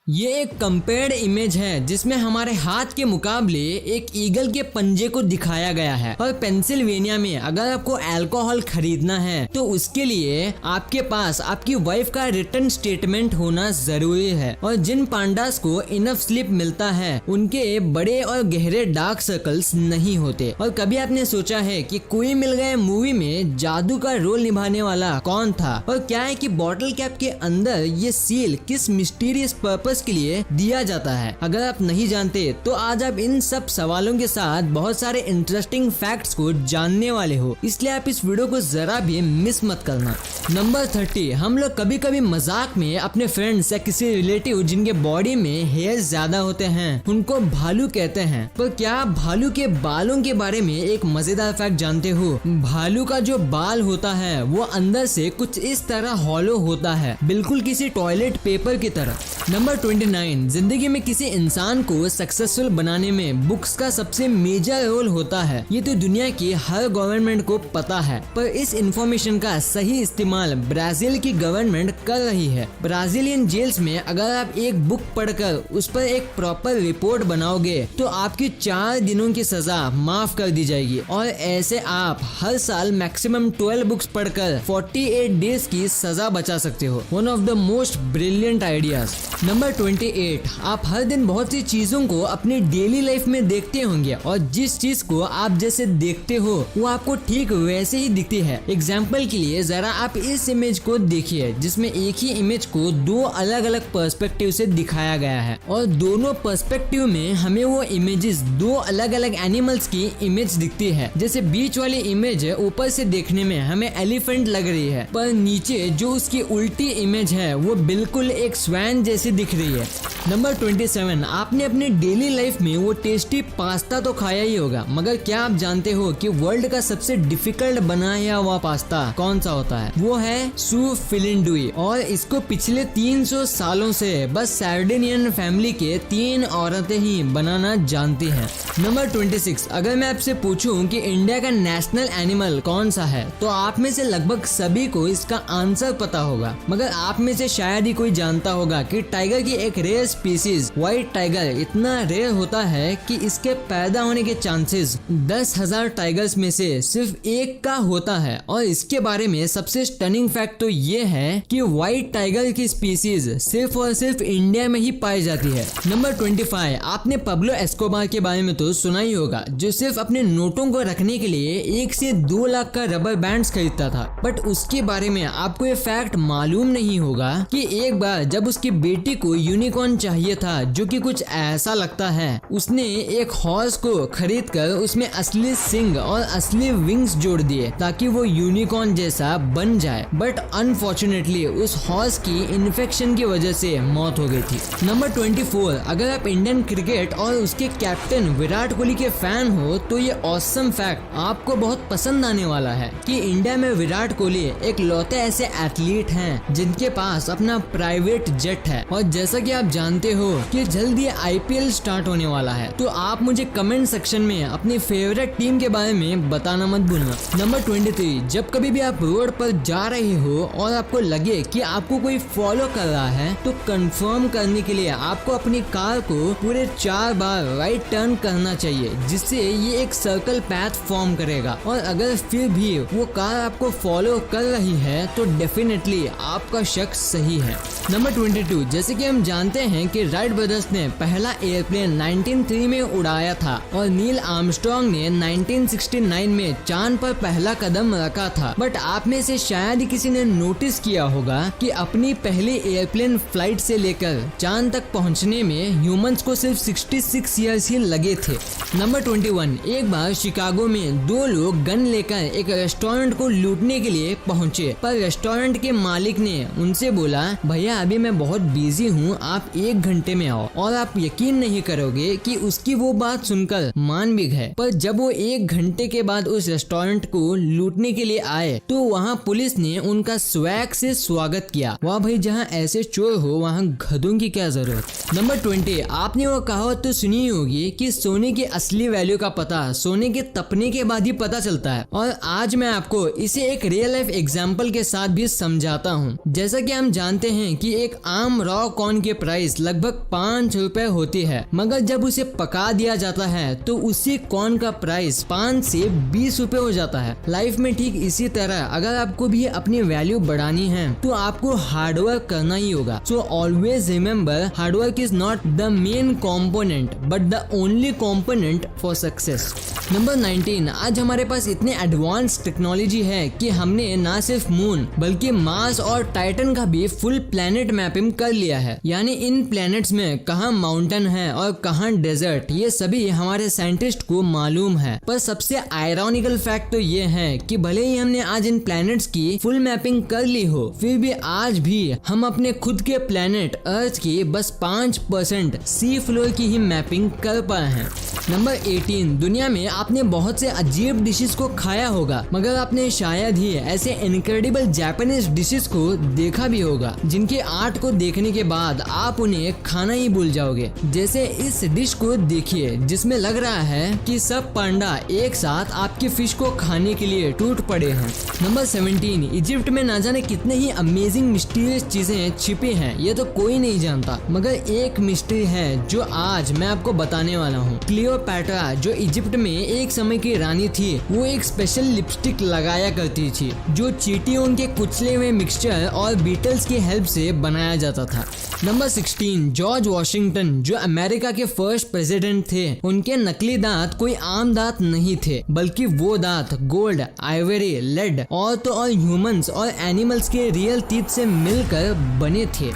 ये एक compared image है जिसमें हमारे हाथ के मुकाबले एक ईगल के पंजे को दिखाया गया है। और पेंसिल्वेनिया में अगर आपको अल्कोहल खरीदना है तो उसके लिए आपके पास आपकी वाइफ का रिटर्न स्टेटमेंट होना जरूरी है। और जिन पांडास को इनफ स्लीप मिलता है उनके बड़े और गहरे डार्क सर्कल्स नहीं होते। और कभी आपने सोचा है कि कोई मिल गए मूवी में जादू का रोल निभाने वाला कौन था, और क्या है कि बॉटल कैप के अंदर ये सील किस मिस्टीरियस पर्पस के लिए दिया जाता है? अगर आप नहीं जानते तो आज आप इन सब सवालों के साथ बहुत सारे इंटरेस्टिंग फैक्ट्स को जानने वाले हो, इसलिए आप इस वीडियो को जरा भी मिस मत करना। नंबर 30, हम लोग कभी कभी मजाक में अपने फ्रेंड्स या किसी रिलेटिव जिनके बॉडी में हेयर ज्यादा होते हैं उनको भालू कहते हैं। पर क्या आप भालू के बालों के बारे में एक मजेदार फैक्ट जानते हो? भालू का जो बाल होता है वो अंदर से कुछ इस तरह हॉलो होता है, बिल्कुल किसी टॉयलेट पेपर की तरह। नंबर 29, जिंदगी में किसी इंसान को सक्सेसफुल बनाने में बुक्स का सबसे मेजर रोल होता है। ये तो दुनिया की हर गवर्नमेंट को पता है, पर इस इंफॉर्मेशन का सही इस्तेमाल ब्राजील की गवर्नमेंट कर रही है। ब्राजीलियन जेल्स में अगर आप एक बुक पढ़कर उस पर एक प्रॉपर रिपोर्ट बनाओगे तो आपकी 4 दिनों की सजा माफ कर दी जाएगी। और ऐसे आप हर साल मैक्सिमम 12 बुक्स पढ़कर 48 डेज की सजा बचा सकते हो। One of the most brilliant ideas. Number 28, आप हर दिन बहुत सी चीजों को अपनी डेली लाइफ में देखते होंगे और जिस चीज को आप जैसे देखते हो वो आपको ठीक वैसे ही दिखती है। एग्जाम्पल के लिए जरा आप इस इमेज को देखिए जिसमें एक ही इमेज को 2 अलग अलग पर्सपेक्टिव से दिखाया गया है और दोनों पर्सपेक्टिव में हमें वो इमेजेस 2 अलग अलग एनिमल्स की इमेज दिखती है। जैसे बीच वाली इमेज है ऊपर से देखने में हमें एलिफेंट लग रही है, पर नीचे जो उसकी उल्टी इमेज है वो बिल्कुल एक स्वैन जैसी दिख रही है। नंबर 27, आपने अपनी डेली लाइफ में वो टेस्टी पास्ता तो खाया ही होगा, मगर क्या आप जानते हो कि वर्ल्ड का सबसे डिफिकल्ट बनाया हुआ पास्ता कौन सा होता है? वो है सूप फिलिंडुई, और इसको पिछले 300 सालों से बस सार्डिनियन फैमिली के 3 औरतें ही बनाना जानती हैं। नंबर 26, अगर मैं आपसे पूछूं कि इंडिया का नेशनल एनिमल कौन सा है तो आप में से लगभग सभी को इसका आंसर पता होगा, मगर आप में से शायद ही कोई जानता होगा कि टाइगर की एक रेयर स्पीसीज व्हाइट टाइगर इतना रेयर होता है कि इसके पैदा होने के चांसेस 10,000 टाइगर्स में से सिर्फ 1 का होता है। और इसके बारे में सबसे स्टनिंग फैक्ट तो ये है कि व्हाइट टाइगर की स्पीसीज सिर्फ और सिर्फ इंडिया में ही पाई जाती है। नंबर 25, आपने पब्लो एस्कोबार के बारे में तो सुना ही होगा, जो सिर्फ अपने नोटों को रखने के लिए 1 से 2 लाख का रबर बैंड्स खरीदता था। बट उसके बारे में आपको ये फैक्ट मालूम नहीं होगा कि एक बार जब उसकी बेटी को यूनिकॉर्न चाहिए था जो कि कुछ ऐसा लगता है, उसने एक हॉर्स को खरीदकर उसमें असली सिंग और असली विंग्स जोड़ दिए ताकि वो यूनिकॉर्न जैसा बन जाए। बट अनफॉर्चुनेटली उस हॉर्स की इन्फेक्शन की वजह से मौत हो गई थी। नंबर 24, अगर आप इंडियन क्रिकेट और उसके कैप्टन विराट कोहली के फैन हो तो ये ऑसम फैक्ट आपको बहुत पसंद आने वाला है कि इंडिया में विराट कोहली एक लौते ऐसे एथलीट हैं जिनके पास अपना प्राइवेट जेट है। और जैसा कि आप जानते हो कि जल्दी IPL स्टार्ट होने वाला है, तो आप मुझे कमेंट सेक्शन में अपनी फेवरेट टीम के बारे में बताना मत भूलना। नंबर 23, जब कभी भी आप रोड पर जा रहे हो और आपको लगे कि आपको कोई फॉलो कर रहा है तो कंफर्म करने के लिए आपको अपनी कार को पूरे 4 बार राइट टर्न करना चाहिए, जिससे ये एक सर्कल पैथ फॉर्म करेगा। और अगर फिर भी वो कार आपको फॉलो कर रही है तो डेफिनेटली आपका शक सही है। नंबर 22, जैसे कि हम जानते हैं कि राइट ब्रदर्स ने पहला एयरप्लेन 1903 में उड़ाया था और नील आर्मस्ट्रॉन्ग ने 1969 में चांद पर पहला कदम रखा था। बट आप में से शायद ही किसी ने नोटिस किया होगा कि अपनी पहली एयरप्लेन फ्लाइट से लेकर चांद तक पहुंचने में ह्यूमंस को सिर्फ 66 ईयर्स ही लगे थे। नंबर 21, एक बार शिकागो में 2 लोग गन लेकर एक रेस्टोरेंट को लूटने के लिए पहुंचे, पर रेस्टोरेंट के मालिक ने उनसे बोला, भैया अभी मैं बहुत बिजी हूँ, आप 1 घंटे में आओ। और आप यकीन नहीं करोगे कि उसकी वो बात सुनकर मान भी गए। पर जब वो 1 घंटे के बाद उस रेस्टोरेंट को लूटने के लिए आए तो वहाँ पुलिस ने उनका स्वैग से स्वागत किया। वाह भाई, जहाँ ऐसे चोर हो वहाँ गधों की क्या जरूरत। नंबर 20, आपने वो कहावत तो सुनी होगी कि सोने की असली वैल्यू का पता सोने के तपने के बाद ही पता चलता है। और आज मैं आपको इसे एक रियल लाइफ एग्जाम्पल के साथ भी समझाता हूँ। जैसा कि हम जानते हैं कि एक आम रॉ कॉर्न कॉर्न की प्राइस लगभग 5 रुपए होती है, मगर जब उसे पका दिया जाता है तो उसी कॉर्न का प्राइस 5 से 20 रुपए हो जाता है। लाइफ में ठीक इसी तरह अगर आपको भी अपनी वैल्यू बढ़ानी है तो आपको हार्डवर्क करना ही होगा। So always remember, hard work is not the main component but the only component for success. Number 19, आज हमारे पास इतने एडवांस टेक्नोलॉजी है कि हमने ना सिर्फ मून बल्कि मार्स और टाइटन का भी फुल प्लेनेट मैपिंग कर लिया है। यानी इन प्लैनेट्स में कहाँ माउंटेन है और कहाँ डेजर्ट, ये सभी हमारे साइंटिस्ट को मालूम है। पर सबसे आयरॉनिकल फैक्ट तो ये है कि भले ही हमने आज इन प्लैनेट्स की फुल मैपिंग कर ली हो, फिर भी आज भी हम अपने खुद के प्लैनेट अर्थ की बस 5% सी फ्लोर की ही मैपिंग कर पाए हैं। नंबर 18, दुनिया में आपने बहुत से अजीब डिशेस को खाया होगा, मगर आपने शायद ही ऐसे इनक्रेडिबल जापानीज डिशेस को देखा भी होगा जिनके आर्ट को देखने के बाद आप उन्हें खाना ही भूल जाओगे। जैसे इस डिश को देखिए जिसमें लग रहा है कि सब पांडा एक साथ आपके फिश को खाने के लिए टूट पड़े हैं। नंबर 17, इजिप्ट में ना जाने कितने ही अमेजिंग मिस्टीरियस चीजें छिपी हैं, ये तो कोई नहीं जानता, मगर एक मिस्ट्री है जो आज मैं आपको बताने वाला हूँ। क्लियोपैट्रा जो इजिप्ट में एक समय की रानी थी, वो एक स्पेशल लिपस्टिक लगाया करती थी जो चींटियों के कुचले हुए मिक्सचर और बीटल्स की हेल्प से बनाया जाता था। नंबर 16, जॉर्ज वॉशिंगटन जो अमेरिका के फर्स्ट प्रेसिडेंट थे, उनके नकली दांत कोई आम दांत नहीं थे, बल्कि वो दांत गोल्ड, आइवरी, लेड और तो और ह्यूमंस और एनिमल्स के रियल टीथ से मिलकर बने थे।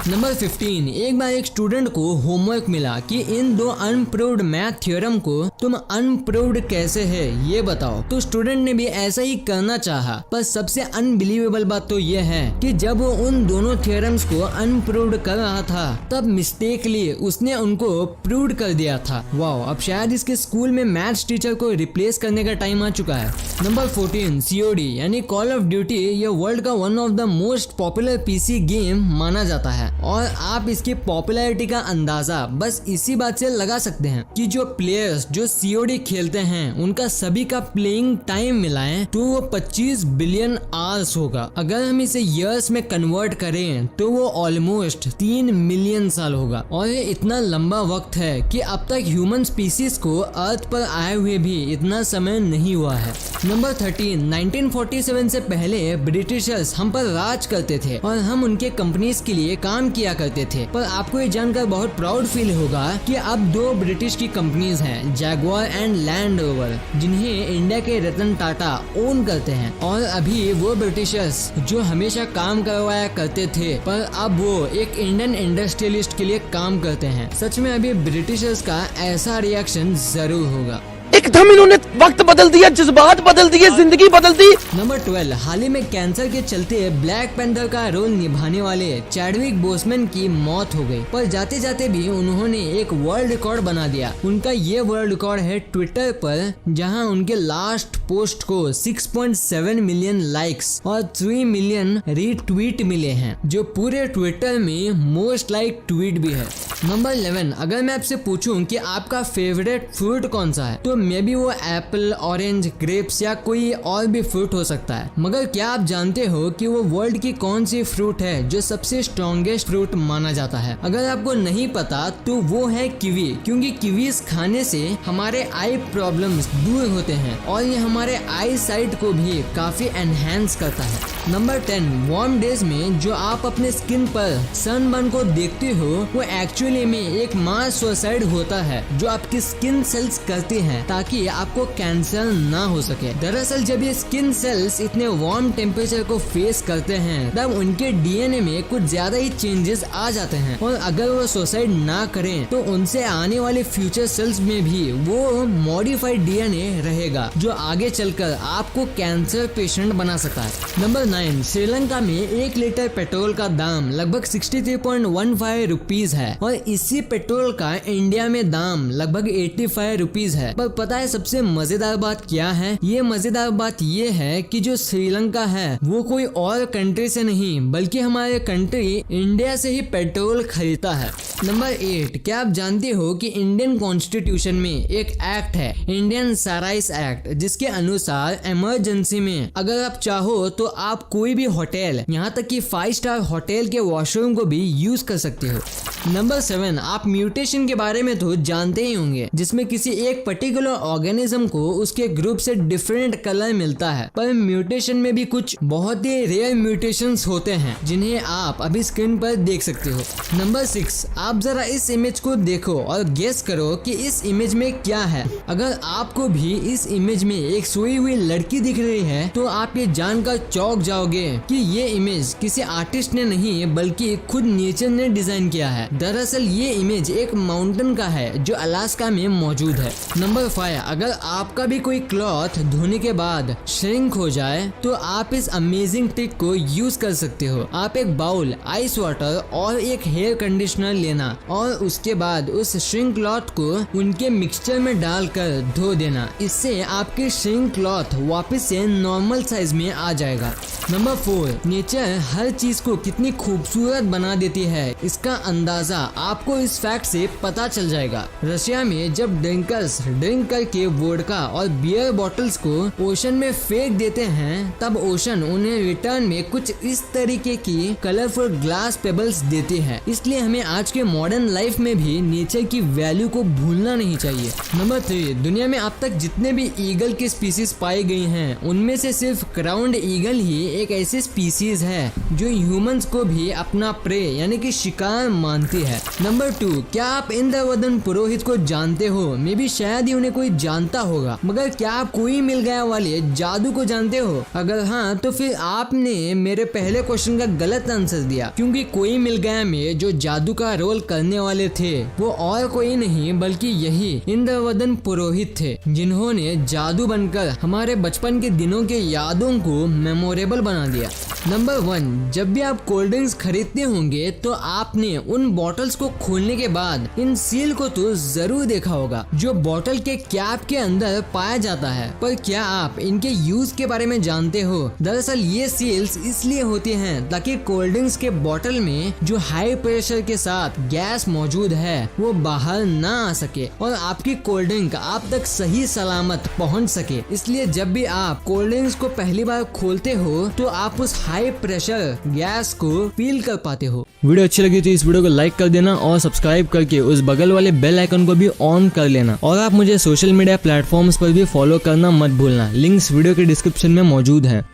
नंबर 15, एक बार एक स्टूडेंट को होमवर्क मिला कि इन दो अनप्रूव्ड मैथ थ्योरम को तुम अनप्रूव्ड कैसे है ये बताओ। तो स्टूडेंट ने भी ऐसा ही करना चाहा, पर सबसे अनबिलीवेबल बात तो ये है कि जब वो उन दोनों थ्योरम्स को अनप्रूव्ड कर रहा था तब मिस्टेकली उसने उनको प्रूव्ड कर दिया था। वाओ, अब शायद इसके स्कूल में मैथ्स टीचर को रिप्लेस करने का टाइम आ चुका है। नंबर 14, COD यानी कॉल ऑफ ड्यूटी, ये वर्ल्ड का one of the most popular PC game माना जाता है और आप इसकी पॉपुलैरिटी का अंदाजा बस इसी बात से लगा सकते हैं कि जो प्लेयर्स जो COD खेलते हैं उनका सभी का प्लेइंग टाइम मिलाएं तो वो 25 बिलियन आवर्स होगा। अगर हम इसे ईयर्स में कन्वर्ट करें तो वो ऑलमोस्ट 3 मिलियन साल होगा। और ये इतना लंबा वक्त है कि अब तक ह्यूमन स्पीसीज को अर्थ पर आए हुए भी इतना समय नहीं हुआ है। नंबर 13, 1947 से पहले ब्रिटिशर्स हम पर राज करते थे और हम उनके कंपनीज के लिए काम किया करते थे। पर आपको ये जानकर बहुत प्राउड फील होगा कि अब 2 ब्रिटिश की कंपनीज हैं, जैगुआर एंड लैंड रोवर, जिन्हें इंडिया के रतन टाटा ओन करते हैं। और अभी वो ब्रिटिशर्स जो हमेशा काम करवाया करते थे, पर अब वो एक इंडियन इंडस्ट्रियलिस्ट के लिए काम करते हैं। सच में अभी ब्रिटिशर्स का ऐसा रिएक्शन जरूर होगा। एकदम इन्होंने वक्त बदल दिया, जज्बात बदल दिए, जिंदगी बदल दी। नंबर 12, हाल ही में कैंसर के चलते ब्लैक पैंथर का रोल निभाने वाले चैडविक बोसमैन की मौत हो गई, पर जाते जाते भी उन्होंने एक वर्ल्ड रिकॉर्ड बना दिया। उनका ये वर्ल्ड रिकॉर्ड है ट्विटर पर, जहां उनके लास्ट पोस्ट को 6.7 मिलियन लाइक्स और 3 मिलियन रीट्वीट मिले हैं, जो पूरे ट्विटर में मोस्ट लाइक ट्वीट भी है। नंबर 11, अगर मैं आपसे पूछूं कि आपका फेवरेट फ्रूट कौन सा है, तो मे बी वो एप्पल, ऑरेंज, ग्रेप्स या कोई और भी फ्रूट हो सकता है। मगर क्या आप जानते हो कि वो वर्ल्ड की कौन सी फ्रूट है जो सबसे स्ट्रॉन्गेस्ट फ्रूट माना जाता है? अगर आपको नहीं पता तो वो है कीवी, क्योंकि कीवीज खाने से हमारे आई प्रॉब्लम्स दूर होते हैं और ये हमारे आई साइट को भी काफी एनहेंस करता है। नंबर 10, वार्म डेज में जो आप अपने स्किन पर सनबर्न को देखते हो, वो एक्चुअली में एक मास सुसाइड होता है जो आपकी स्किन सेल्स करती हैं ताकि आपको कैंसर ना हो सके। दरअसल जब ये स्किन सेल्स इतने वार्म टेम्परेचर को फेस करते हैं तब उनके DNA में कुछ ज्यादा ही चेंजेस आ जाते हैं, और अगर वो सुसाइड ना करें तो उनसे आने वाले फ्यूचर सेल्स में भी वो मॉडिफाइड DNA रहेगा जो आगे चलकर आपको कैंसर पेशेंट बना सकता है। नंबर 9, श्रीलंका में 1 लीटर पेट्रोल का दाम लगभग 63.15 रुपीज है और इसी पेट्रोल का इंडिया में दाम लगभग 85 रुपीज है। पर पता है सबसे मजेदार बात क्या है? ये मजेदार बात ये है कि जो श्रीलंका है वो कोई और कंट्री से नहीं बल्कि हमारे कंट्री इंडिया से ही पेट्रोल खरीदता है। नंबर 8, क्या आप जानते हो कि इंडियन कॉन्स्टिट्यूशन में एक एक्ट है, इंडियन सराइस एक्ट, जिसके अनुसार इमरजेंसी में अगर आप चाहो तो आप कोई भी होटल, यहाँ तक कि 5 स्टार होटल के वॉशरूम को भी यूज कर सकते हो। नंबर 7, आप म्यूटेशन के बारे में तो जानते ही होंगे, जिसमें किसी एक पर्टिकुलर ऑर्गेनिज्म को उसके ग्रुप से डिफरेंट कलर मिलता है। पर म्यूटेशन में भी कुछ बहुत ही रेयर म्यूटेशंस होते हैं जिन्हें आप अभी स्क्रीन पर देख सकते हो। नंबर 6, आप जरा इस इमेज को देखो और गेस करो कि इस इमेज में क्या है। अगर आपको भी इस इमेज में एक सोई हुई लड़की दिख रही है तो आप ये जानकर चौंक जाओगे कि ये इमेज किसी आर्टिस्ट ने नहीं बल्कि खुद नेचर ने डिजाइन किया है। दरअसल ये इमेज एक माउंटेन का है जो अलास्का में मौजूद है। नंबर 5, अगर आपका भी कोई क्लॉथ धोने के बाद श्रिंक हो जाए तो आप इस अमेजिंग ट्रिक को यूज कर सकते हो। आप एक बाउल, आइस वाटर और एक हेयर कंडीशनर लेना और उसके बाद उस श्रिंक क्लॉथ को उनके मिक्सचर में डालकर धो देना। इससे आपके श्रिंक क्लॉथ वापस से नॉर्मल साइज में आ जाएगा। नंबर 4, नेचर हर चीज को कितनी खूबसूरत बना देती है, इसका अंदाजा आपको इस फैक्ट से पता चल जाएगा। रशिया में जब ड्रिंकर्स ड्रिंक करके वोडका और बियर बॉटल्स को ओशन में फेंक देते हैं तब ओशन उन्हें रिटर्न में कुछ इस तरीके की कलरफुल ग्लास पेबल्स देती है। इसलिए हमें आज के मॉडर्न लाइफ में भी नेचर की वैल्यू को भूलना नहीं चाहिए। नंबर 3, दुनिया में अब तक जितने भी ईगल की स्पीसीज पाई गई हैं उनमें से सिर्फ क्राउन्ड ईगल ही एक ऐसी स्पीसीज है जो ह्यूमंस को भी अपना प्रे यानी कि शिकार मानती है। नंबर 2, क्या आप इंद्रवदन पुरोहित को जानते हो? मे भी शायद ही उन्हें कोई जानता होगा, मगर क्या आप कोई मिल गया वाले जादू को जानते हो? अगर हाँ तो फिर आपने मेरे पहले क्वेश्चन का गलत आंसर दिया, क्योंकि कोई मिल गया में जो जादू का रोल करने वाले थे वो और कोई नहीं बल्कि यही इंद्रवदन पुरोहित थे, जिन्होंने जादू बनकर हमारे बचपन के दिनों के यादों को मेमोरेबल बना दिया। नंबर 1, जब भी आप कोल्ड ड्रिंक्स खरीदते होंगे तो आपने उन बॉटल्स को खोलने के बाद इन सील को तो जरूर देखा होगा जो बॉटल के कैप के अंदर पाया जाता है। पर क्या आप इनके यूज के बारे में जानते हो? दरअसल ये सील्स इसलिए होती हैं ताकि कोल्ड ड्रिंक्स के बॉटल में जो हाई प्रेशर के साथ गैस मौजूद है वो बाहर ना आ सके और आपकी कोल्ड ड्रिंक आप तक सही सलामत पहुंच सके। इसलिए जब भी आप कोल्ड ड्रिंक्स को पहली बार खोलते हो तो आप उस हाई प्रेशर गैस को फील कर पाते हो। वीडियो अच्छी लगी तो इस वीडियो को लाइक कर देना और सब्सक्राइब करके उस बगल वाले बेल आइकन को भी ऑन कर लेना। और आप मुझे सोशल मीडिया प्लेटफॉर्म्स पर भी फॉलो करना मत भूलना, लिंक्स वीडियो के डिस्क्रिप्शन में मौजूद है।